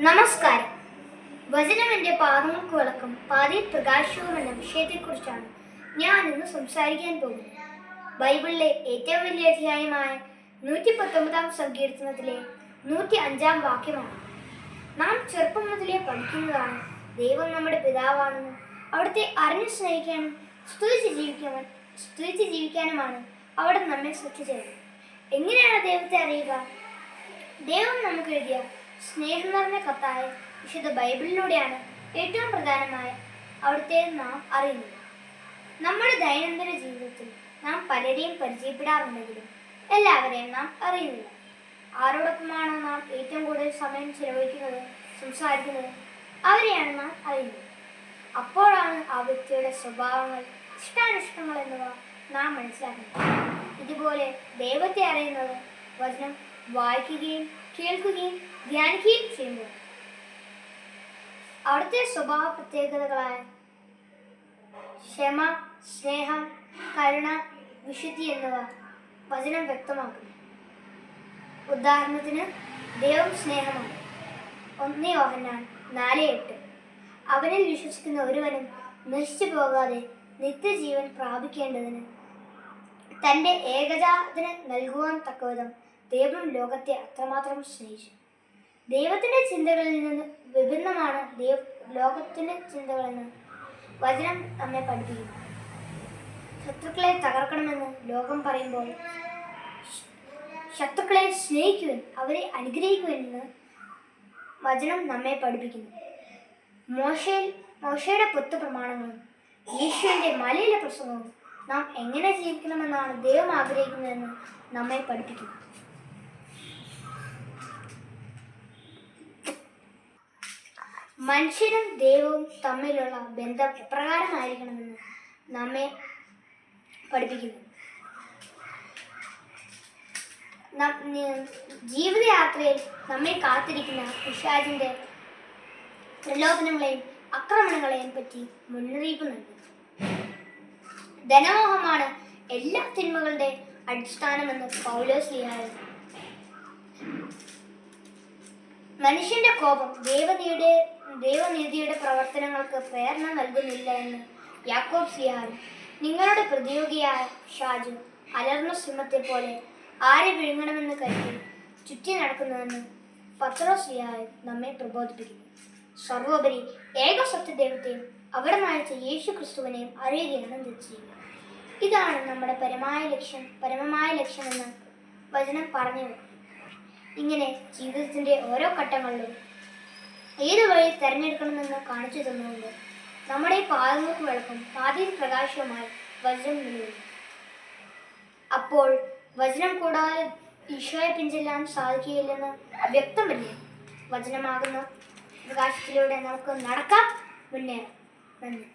നമസ്കാരം. വചനം എൻ്റെ പാദങ്ങൾക്ക് വിളക്കും പാതയിൽ പ്രകാശവും എന്ന വിഷയത്തെക്കുറിച്ചാണ് ഞാൻ ഇന്ന് സംസാരിക്കാൻ പോകുന്നത്. ബൈബിളിലെ ഏറ്റവും വലിയ അധ്യായമായ 119 സങ്കീർത്തനത്തിലെ 105 വാക്യമാണ്. നാം ചെറുപ്പം മുതലേ പഠിക്കുന്നതാണ് ദൈവം നമ്മുടെ പിതാവാണെന്നും അവിടുത്തെ അറിഞ്ഞു സ്നേഹിക്കാനും സ്തുതിച്ച് ജീവിക്കാനുമാണ് അവിടെ നമ്മെ സൃഷ്ടിച്ചത്. എങ്ങനെയാണ് ദൈവത്തെ അറിയുക? ദൈവം നമുക്ക് എഴുതിയ സ്നേഹം നിറഞ്ഞ കത്തായ വിശുദ്ധ ബൈബിളിലൂടെയാണ് ഏറ്റവും പ്രധാനമായ അവിടുത്തെ നാം അറിയുന്നത്. നമ്മുടെ ദൈനംദിന ജീവിതത്തിൽ നാം പലരെയും പരിചയപ്പെടാറുണ്ടെങ്കിലും എല്ലാവരെയും നാം അറിയുന്നില്ല. ആരോടൊപ്പമാണോ നാം ഏറ്റവും കൂടുതൽ സമയം ചിലവഴിക്കുന്നത്, സംസാരിക്കുന്നത്, അവരെയാണ് നാം അറിയുന്നത്. അപ്പോഴാണ് ആ വ്യക്തിയുടെ സ്വഭാവങ്ങൾ, ഇഷ്ടാനിഷ്ടങ്ങൾ എന്നിവ നാം മനസ്സിലാക്കുന്നത്. ഇതുപോലെ ദൈവത്തെ അറിയുന്നത് വചനം വായിക്കുകയും കേൾക്കുകയും ധ്യാനിക്കുകയും ചെയ്യുമ്പോൾ അവിടുത്തെ സ്വഭാവ പ്രത്യേകതകളായ ക്ഷമ, സ്നേഹം, കരുണ, വിശുദ്ധി എന്നിവ വചനം വ്യക്തമാക്കുന്നു. ഉദാഹരണത്തിന്, ദൈവം സ്നേഹമാണ്. 1 യോഹന്നാൻ 4:8. അവനിൽ വിശ്വസിക്കുന്ന ഒരുവനും നശിച്ചു പോകാതെ നിത്യജീവൻ പ്രാപിക്കേണ്ടതിന് തൻ്റെ ഏകജാതന് നൽകുവാൻ തക്കവിധം ദൈവം ലോകത്തെ അത്രമാത്രം സ്നേഹിച്ചു. ദൈവത്തിൻ്റെ ചിന്തകളിൽ നിന്ന് വിഭിന്നമാണ് ലോകത്തിൻ്റെ ചിന്തകളെന്ന് വചനം നമ്മെ പഠിപ്പിക്കുന്നു. ശത്രുക്കളെ തകർക്കണമെന്ന് ലോകം പറയുമ്പോൾ ശത്രുക്കളെ സ്നേഹിക്കുവാൻ, അവരെ അനുഗ്രഹിക്കുവാനെന്ന് വചനം നമ്മെ പഠിപ്പിക്കുന്നു. മോശയുടെ 10 പ്രമാണങ്ങളും യേശുവിൻ്റെ മലയിലെ പ്രസംഗവും നാം എങ്ങനെ ജീവിക്കണമെന്നാണ് ദൈവം ആഗ്രഹിക്കുന്നതെന്ന് നമ്മെ പഠിപ്പിക്കുന്നു. മനുഷ്യനും ദൈവവും തമ്മിലുള്ള ബന്ധം എപ്രകാരമായിരിക്കണമെന്ന് നമ്മെ പഠിപ്പിക്കുന്നു. ജീവിതയാത്രയിൽ നമ്മെ കാത്തിരിക്കുന്ന പിശാചിന്റെ പ്രലോഭനങ്ങളെയും ആക്രമണങ്ങളെയും പറ്റി മുന്നറിയിപ്പ് നൽകുന്നു. ധനമോഹമാണ് എല്ലാ തിന്മകളുടെ അടിസ്ഥാനമെന്ന് പൗലോസ് ലിഹായി. മനുഷ്യന്റെ കോപം ദൈവനീതിയുടെ പ്രവർത്തനങ്ങൾക്ക് പ്രേരണ നൽകുന്നില്ല എന്ന് യാക്കോബ് സ്ലീഹായും. നിങ്ങളുടെ പ്രതിയോഗിയായ ഷാജു അലർന്ന സിംഹത്തെ പോലെ ആരെ വിഴുങ്ങണമെന്ന് കരുതി ചുറ്റി നടക്കുന്നുവെന്ന് പത്രോസ് സ്ലീഹായും നമ്മെ പ്രബോധിപ്പിക്കുന്നു. സർവോപരി ഏക സത്യദൈവത്തെയും അവിടെ അയച്ച യേശു ക്രിസ്തുവിനെയും അറിയുകയാണ് നിശ്ചയം. ഇതാണ് നമ്മുടെ പരമമായ ലക്ഷ്യമെന്ന് വചനം പറഞ്ഞു. ഇങ്ങനെ ജീവിതത്തിൻ്റെ ഓരോ ഘട്ടങ്ങളിലും ഏത് വഴി തിരഞ്ഞെടുക്കണമെന്ന് കാണിച്ചു തന്നുകൊണ്ട് നമ്മുടെ പാദങ്ങൾക്ക് വിളക്കും പാതിയിൽ പ്രകാശവുമായി വചനം നിലവിലുന്നു. അപ്പോൾ വചനം കൂടാതെ ഈശോയെ പിൻചെല്ലാൻ സാധിക്കുകയില്ലെന്ന് വ്യക്തമല്ലേ? വചനമാകുന്ന പ്രകാശത്തിലൂടെ നമുക്ക് നടക്കാം, മുന്നേറാം. നന്ദി.